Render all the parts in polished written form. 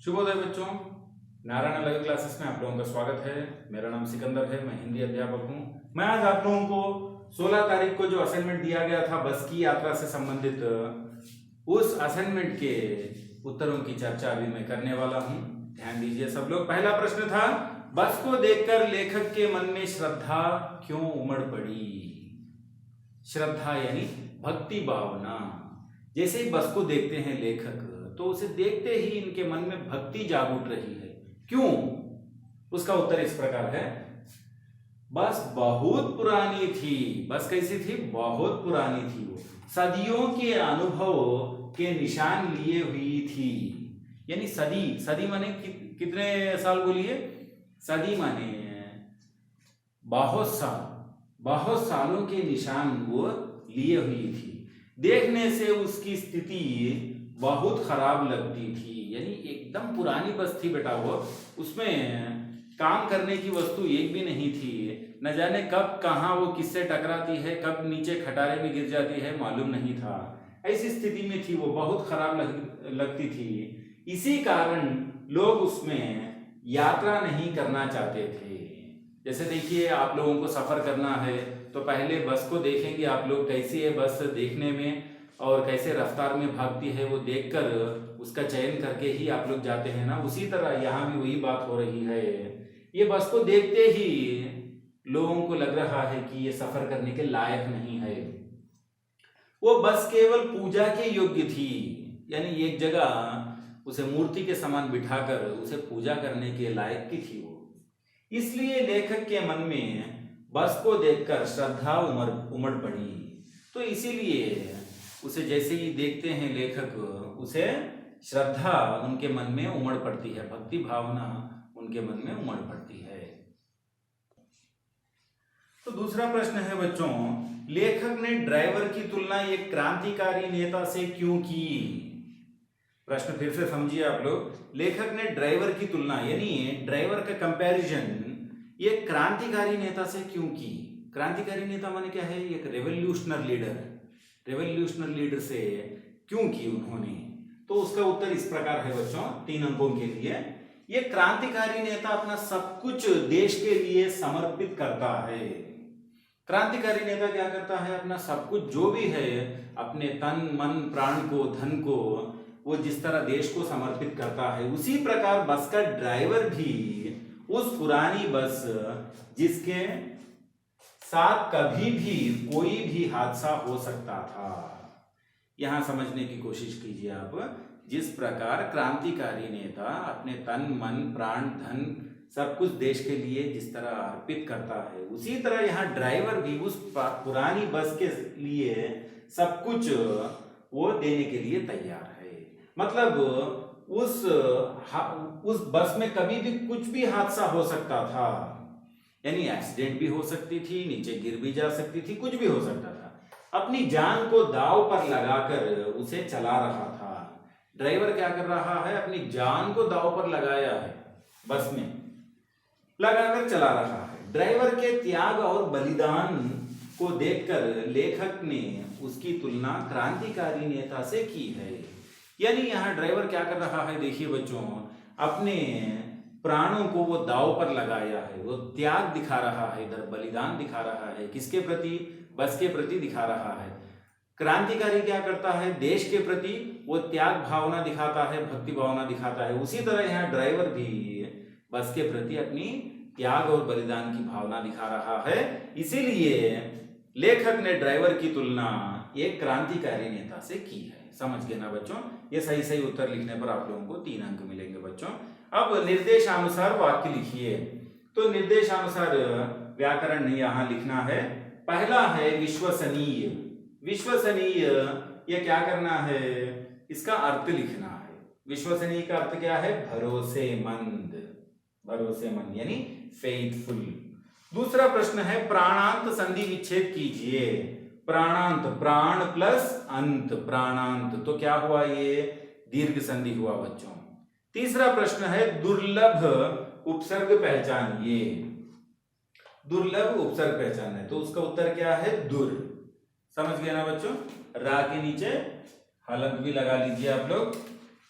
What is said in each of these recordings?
शुभोदय बच्चों, नारायण अलग क्लासेस में आप लोगों का स्वागत है। मेरा नाम सिकंदर है, मैं हिंदी अध्यापक हूं। मैं आज आप लोगों को 16 तारीख को जो असाइनमेंट दिया गया था बस की यात्रा से संबंधित, उस असाइनमेंट के उत्तरों की चर्चा अभी मैं करने वाला हूं। ध्यान दीजिए सब लोग। पहला प्रश्न था, बस को देखकर लेखक के मन में श्रद्धा क्यों उमड़ पड़ी। श्रद्धा यानी भक्ति भावना। जैसे ही बस को देखते हैं लेखक, तो उसे देखते ही इनके मन में भक्ति जाग उठ रही है। क्यों? उसका उत्तर इस प्रकार है, बस बहुत पुरानी थी। बस कैसी थी? बहुत पुरानी थी। वो सदियों के अनुभव के निशान लिए हुई थी। यानी सदी माने कितने साल बोलिए? सदी माने बहुत सालों के निशान वो लिए हुई थी। देखने से उसकी स्थिति बहुत खराब लगती थी। यानी एकदम पुरानी बस थी बेटा वो, उसमें काम करने की वस्तु एक भी नहीं थी। न जाने कब कहाँ वो किससे टकराती है, कब नीचे खटारे में गिर जाती है, मालूम नहीं था। ऐसी स्थिति में थी वो, बहुत खराब लगती थी। इसी कारण लोग उसमें यात्रा नहीं करना चाहते थे। जैसे देखिए, आप लोगों को सफर करना है तो पहले बस को देखेंगे आप लोग, कैसी है बस देखने में और कैसे रफ्तार में भागती है वो देखकर उसका चयन करके ही आप लोग जाते हैं ना। उसी तरह यहाँ भी वही बात हो रही है। ये बस को देखते ही लोगों को लग रहा है कि ये सफर करने के लायक नहीं है। वो बस केवल पूजा के योग्य थी। यानी एक जगह उसे मूर्ति के समान बिठाकर उसे पूजा करने के लायक की थी वो। इसलिए लेखक के मन में बस को देखकर श्रद्धा उमड़ पड़ी। तो इसीलिए उसे जैसे ही देखते हैं लेखक, उसे श्रद्धा उनके मन में उमड़ पड़ती है, भक्ति भावना उनके मन में उमड़ पड़ती है। तो दूसरा प्रश्न है बच्चों, लेखक ने ड्राइवर की तुलना एक क्रांतिकारी नेता से क्यों की। प्रश्न फिर से समझिए आप लोग। लेखक ने ड्राइवर की तुलना यानी ड्राइवर का कंपैरिजन एक क्रांतिकारी नेता से क्यों की। क्रांतिकारी नेता माने क्या है? एक रेवोल्यूशनर लीडर से क्यों की उन्होंने। तो उसका उत्तर इस प्रकार है बच्चों, 3 अंकों के लिए। ये क्रांतिकारी नेता अपना सब कुछ देश के लिए समर्पित करता है। क्रांतिकारी नेता क्या करता है? अपना सब कुछ जो भी है, अपने तन मन प्राण को, धन को, वो जिस तरह देश को समर्पित करता है, उसी प्रकार बस का ड्राइवर भी उस पुरानी बस जिसके साथ कभी भी कोई भी हादसा हो सकता था। यहां समझने की कोशिश कीजिए आप। जिस प्रकार क्रांतिकारी नेता अपने तन मन प्राण धन सब कुछ देश के लिए जिस तरह अर्पित करता है, उसी तरह यहाँ ड्राइवर भी उस पुरानी बस के लिए सब कुछ वो देने के लिए तैयार है। मतलब उस बस में कभी भी कुछ भी हादसा हो सकता था। यानी एक्सीडेंट भी हो सकती थी, नीचे गिर भी जा सकती थी, कुछ भी हो सकता था। अपनी जान को दांव पर लगाकर उसे चला रहा था। ड्राइवर क्या कर रहा है? अपनी जान को दांव पर लगाया है, बस में लगाकर चला रहा है। ड्राइवर के त्याग और बलिदान को देखकर लेखक ने उसकी तुलना क्रांतिकारी नेता से की है। यानी यहाँ ड्राइवर क्या कर रहा है? देखिए बच्चों, अपने प्राणों को वो दांव पर लगाया है, वो त्याग दिखा रहा है, इधर बलिदान दिखा रहा है। किसके प्रति? बस के प्रति दिखा रहा है। क्रांतिकारी क्या करता है? देश के प्रति वो त्याग भावना दिखाता है, भक्ति भावना दिखाता है। उसी तरह यहाँ ड्राइवर भी बस के प्रति अपनी त्याग और बलिदान की भावना दिखा रहा है। इसीलिए लेखक ने ड्राइवर की तुलना एक क्रांतिकारी नेता से की है। समझ गए ना बच्चों? ये सही उत्तर लिखने पर आप लोगों को 3 अंक मिलेंगे बच्चों। अब निर्देशानुसार वाक्य लिखिए। तो निर्देशानुसार व्याकरण यहाँ लिखना है। पहला है विश्वसनीय। विश्वसनीय ये क्या करना है? इसका अर्थ लिखना है। विश्वसनीय का अर्थ क्या है? भरोसेमंद यानी फेथफुल। दूसरा प्रश्न है, प्राणांत संधि विच्छेद कीजिए। प्राणांत, प्राण प्लस अंत, प्राणांत, तो क्या हुआ? ये दीर्घ संधि हुआ बच्चों। तीसरा प्रश्न है, दुर्लभ उपसर्ग पहचानिए। दुर्लभ उपसर्ग पहचानना है, तो उसका उत्तर क्या है? दुर। समझ गए ना बच्चों? रा के नीचे हलंत भी लगा लीजिए आप लोग।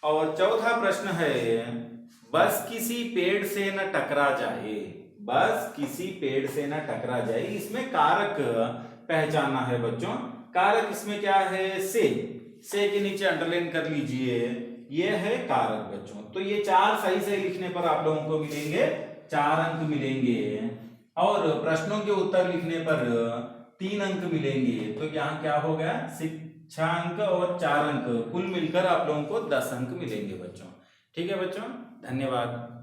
और चौथा प्रश्न है, बस किसी पेड़ से न टकरा जाए। बस किसी पेड़ से न टकरा जाए, इसमें कारक पहचानना है बच्चों। कारक इसमें क्या है, से के नीचे अंडरलाइन कर लीजिए, ये है कारक बच्चों। तो ये 4 सही से लिखने पर आप लोगों को मिलेंगे 4 अंक मिलेंगे, और प्रश्नों के उत्तर लिखने पर 3 अंक मिलेंगे। तो यहाँ क्या हो गया, 6 अंक और 4 अंक, कुल मिलकर आप लोगों को 10 अंक मिलेंगे बच्चों। ठीक है बच्चों, धन्यवाद।